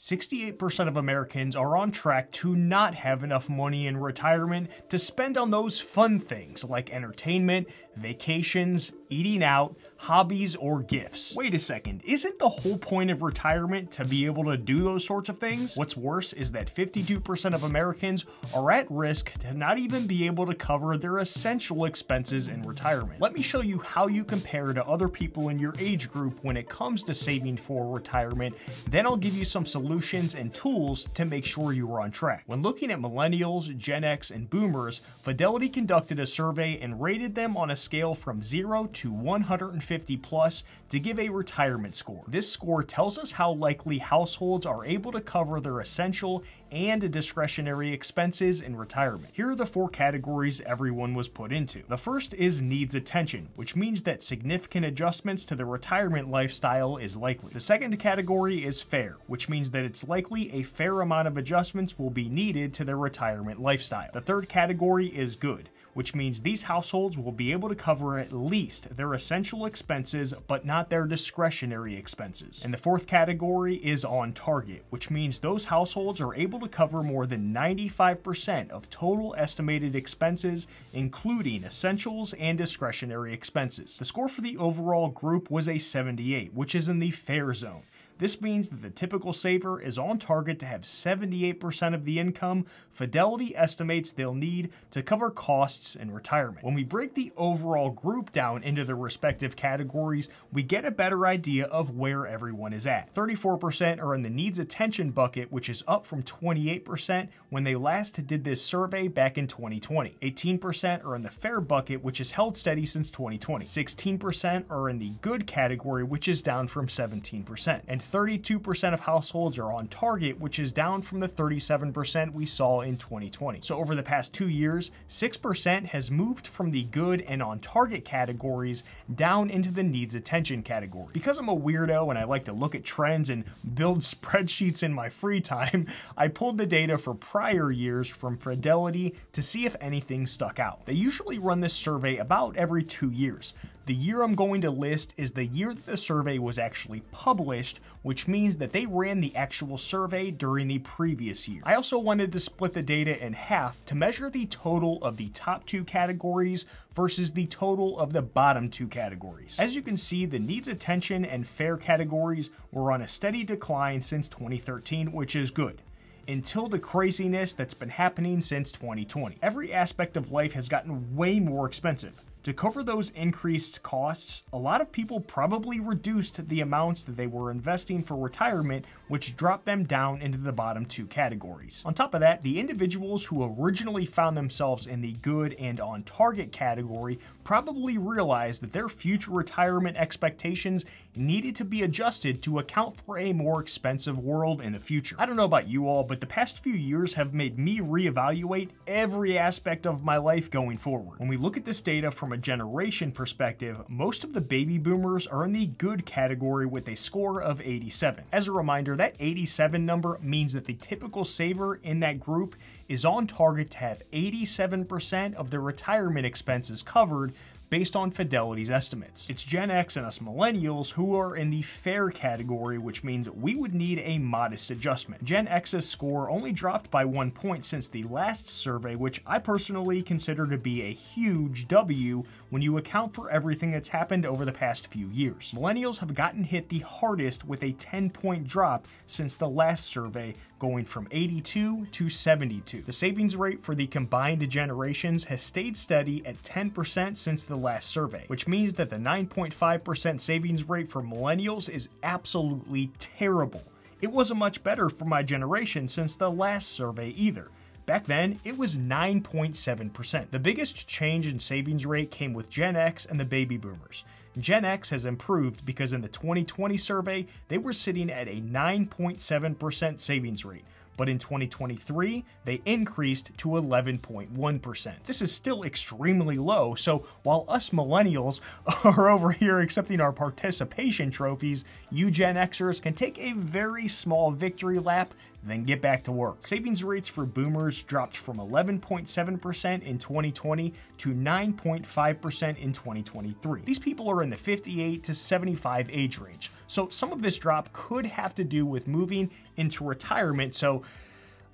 68% of Americans are on track to not have enough money in retirement to spend on those fun things like entertainment, vacations, eating out, hobbies, or gifts. Wait a second, isn't the whole point of retirement to be able to do those sorts of things? What's worse is that 52% of Americans are at risk to not even be able to cover their essential expenses in retirement. Let me show you how you compare to other people in your age group when it comes to saving for retirement, then I'll give you some solutions and tools to make sure you are on track. When looking at millennials, Gen X, and boomers, Fidelity conducted a survey and rated them on a scale from 0 to 150 plus to give a retirement score. This score tells us how likely households are able to cover their essential and discretionary expenses in retirement. Here are the 4 categories everyone was put into. The first is needs attention, which means that significant adjustments to the retirement lifestyle is likely. The second category is fair, which means that it's likely a fair amount of adjustments will be needed to their retirement lifestyle. The third category is good, which means these households will be able to cover at least their essential expenses, but not their discretionary expenses. And the fourth category is on target, which means those households are able to cover more than 95% of total estimated expenses, including essentials and discretionary expenses. The score for the overall group was a 78, which is in the fair zone. This means that the typical saver is on target to have 78% of the income Fidelity estimates they'll need to cover costs in retirement. When we break the overall group down into the respective categories, we get a better idea of where everyone is at. 34% are in the needs attention bucket, which is up from 28% when they last did this survey back in 2020. 18% are in the fair bucket, which has held steady since 2020. 16% are in the good category, which is down from 17%. And 32% of households are on target, which is down from the 37% we saw in 2020. So over the past 2 years, 6% has moved from the good and on target categories down into the needs attention category. Because I'm a weirdo and I like to look at trends and build spreadsheets in my free time, I pulled the data for prior years from Fidelity to see if anything stuck out. They usually run this survey about every 2 years. The year I'm going to list is the year that the survey was actually published, which means that they ran the actual survey during the previous year. I also wanted to split the data in half to measure the total of the top 2 categories versus the total of the bottom 2 categories. As you can see, the needs attention and fair categories were on a steady decline since 2013, which is good, until the craziness that's been happening since 2020. Every aspect of life has gotten way more expensive. To cover those increased costs, a lot of people probably reduced the amounts that they were investing for retirement, which dropped them down into the bottom 2 categories. On top of that, the individuals who originally found themselves in the good and on target category probably realized that their future retirement expectations needed to be adjusted to account for a more expensive world in the future. I don't know about you all, but the past few years have made me reevaluate every aspect of my life going forward. When we look at this data from a generation perspective, most of the baby boomers are in the good category with a score of 87. As a reminder, that 87 number means that the typical saver in that group is on target to have 87% of their retirement expenses covered based on Fidelity's estimates. It's Gen X and us millennials who are in the fair category, which means we would need a modest adjustment. Gen X's score only dropped by 1 point since the last survey, which I personally consider to be a huge W when you account for everything that's happened over the past few years. Millennials have gotten hit the hardest with a 10-point drop since the last survey, going from 82 to 72. The savings rate for the combined generations has stayed steady at 10% since the last survey, which means that the 9.5% savings rate for millennials is absolutely terrible. It wasn't much better for my generation since the last survey either. Back then, it was 9.7%. The biggest change in savings rate came with Gen X and the baby boomers. Gen X has improved because in the 2020 survey, they were sitting at a 9.7% savings rate, but in 2023, they increased to 11.1%. This is still extremely low, so while us millennials are over here accepting our participation trophies, you Gen Xers can take a very small victory lap, then get back to work. Savings rates for boomers dropped from 11.7% in 2020 to 9.5% in 2023. These people are in the 58 to 75 age range, so some of this drop could have to do with moving into retirement, so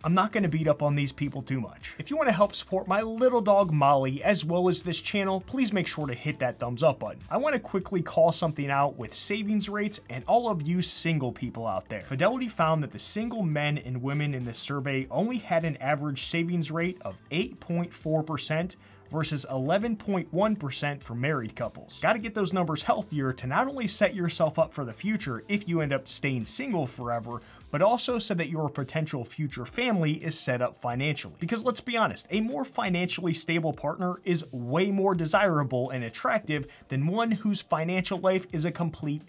I'm not going to beat up on these people too much. If you want to help support my little dog Molly as well as this channel, please make sure to hit that thumbs up button. I want to quickly call something out with savings rates and all of you single people out there. Fidelity found that the single men and women in this survey only had an average savings rate of 8.4% versus 11.1% for married couples. Got to get those numbers healthier to not only set yourself up for the future if you end up staying single forever, but also so that your potential future family is set up financially. Because let's be honest, a more financially stable partner is way more desirable and attractive than one whose financial life is a complete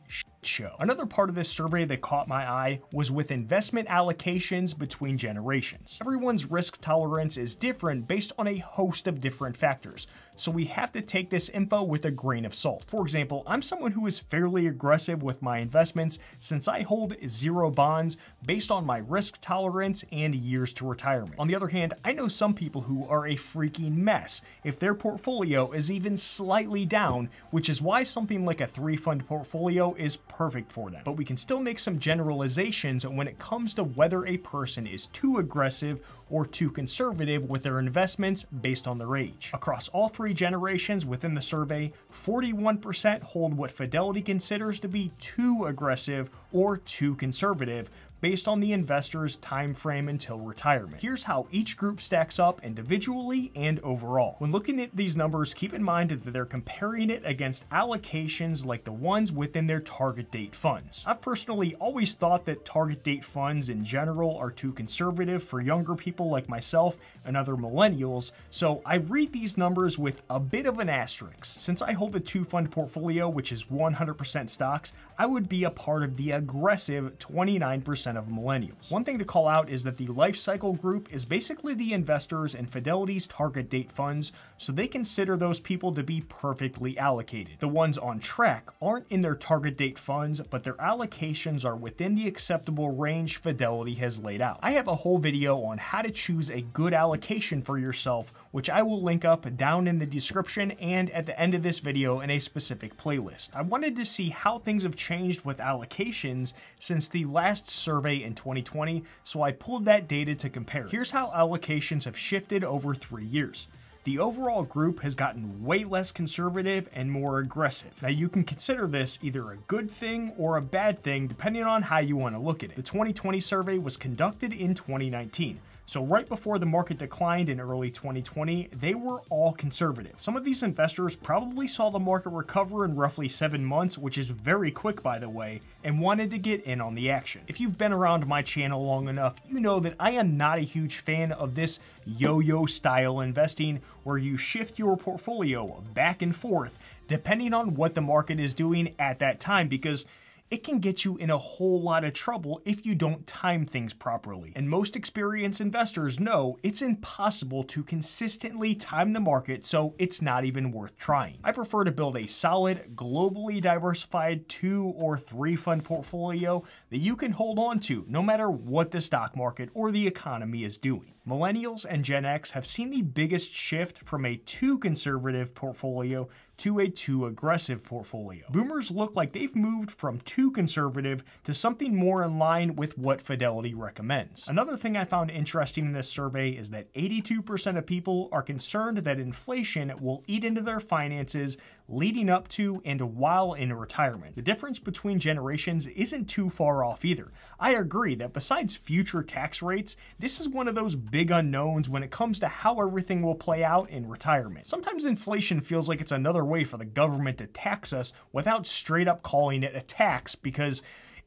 show. Another part of this survey that caught my eye was with investment allocations between generations. Everyone's risk tolerance is different based on a host of different factors, so we have to take this info with a grain of salt. For example, I'm someone who is fairly aggressive with my investments since I hold 0 bonds based on my risk tolerance and years to retirement. On the other hand, I know some people who are a freaking mess if their portfolio is even slightly down, which is why something like a 3-fund portfolio is perfect for them. But we can still make some generalizations when it comes to whether a person is too aggressive or too conservative with their investments based on their age. Across all 3 generations within the survey, 41% hold what Fidelity considers to be too aggressive or too conservative, based on the investor's time frame until retirement. Here's how each group stacks up individually and overall. When looking at these numbers, keep in mind that they're comparing it against allocations like the ones within their target date funds. I've personally always thought that target date funds in general are too conservative for younger people like myself and other millennials, so I read these numbers with a bit of an asterisk. Since I hold a 2-fund portfolio, which is 100% stocks, I would be a part of the aggressive 29% of millennials. One thing to call out is that the life cycle group is basically the investors in Fidelity's target date funds, so they consider those people to be perfectly allocated. The ones on track aren't in their target date funds, but their allocations are within the acceptable range Fidelity has laid out. I have a whole video on how to choose a good allocation for yourself, which I will link up down in the description and at the end of this video in a specific playlist. I wanted to see how things have changed with allocations since the last survey in 2020, so I pulled that data to compare. Here's how allocations have shifted over 3 years. The overall group has gotten way less conservative and more aggressive. Now you can consider this either a good thing or a bad thing depending on how you want to look at it. The 2020 survey was conducted in 2019. So right before the market declined in early 2020, they were all conservative. Some of these investors probably saw the market recover in roughly 7 months, which is very quick by the way, and wanted to get in on the action. If you've been around my channel long enough, you know that I am not a huge fan of this yo-yo style investing where you shift your portfolio back and forth depending on what the market is doing at that time, because it can get you in a whole lot of trouble if you don't time things properly. And most experienced investors know it's impossible to consistently time the market, so it's not even worth trying. I prefer to build a solid, globally diversified 2 or 3 fund portfolio that you can hold on to no matter what the stock market or the economy is doing. Millennials and Gen X have seen the biggest shift from a too conservative portfolio to a too aggressive portfolio. Boomers look like they've moved from too conservative to something more in line with what Fidelity recommends. Another thing I found interesting in this survey is that 82% of people are concerned that inflation will eat into their finances leading up to and while in retirement. The difference between generations isn't too far off either. I agree that besides future tax rates, this is one of those big unknowns when it comes to how everything will play out in retirement. Sometimes inflation feels like it's another way for the government to tax us without straight up calling it a tax, because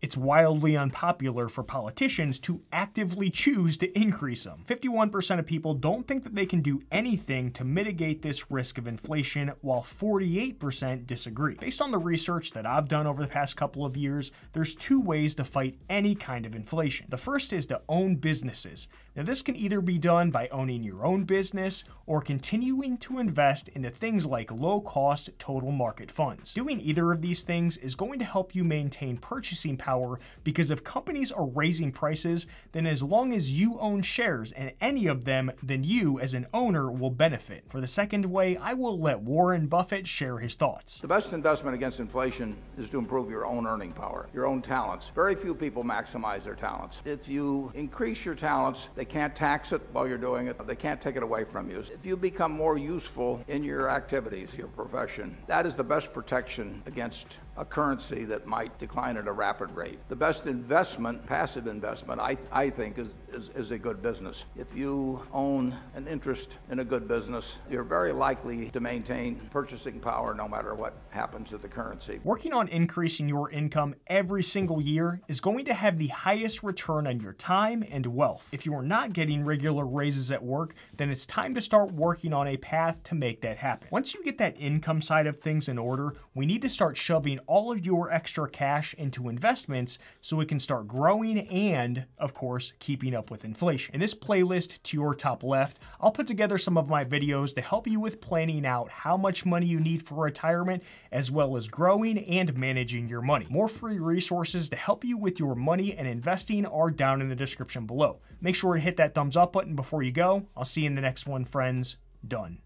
it's wildly unpopular for politicians to actively choose to increase them. 51% of people don't think that they can do anything to mitigate this risk of inflation, while 48% disagree. Based on the research that I've done over the past couple of years, there's two ways to fight any kind of inflation. The first is to own businesses. Now, this can either be done by owning your own business or continuing to invest into things like low-cost total market funds. Doing either of these things is going to help you maintain purchasing power, because if companies are raising prices, then as long as you own shares in any of them, then you as an owner will benefit. For the second way, I will let Warren Buffett share his thoughts. The best investment against inflation is to improve your own earning power, your own talents. Very few people maximize their talents. If you increase your talents, they can't tax it while you're doing it. They can't take it away from you. If you become more useful in your activities, your profession, that is the best protection against a currency that might decline at a rapid rate. The best investment, passive investment, I think is a good business. If you own an interest in a good business, you're very likely to maintain purchasing power no matter what happens to the currency. Working on increasing your income every single year is going to have the highest return on your time and wealth. If you are not getting regular raises at work, then it's time to start working on a path to make that happen. Once you get that income side of things in order, we need to start shoving all of your extra cash into investments so it can start growing and, of course, keeping up with inflation. In this playlist to your top left, I'll put together some of my videos to help you with planning out how much money you need for retirement, as well as growing and managing your money. More free resources to help you with your money and investing are down in the description below. Make sure to hit that thumbs up button before you go. I'll see you in the next one, friends. Done.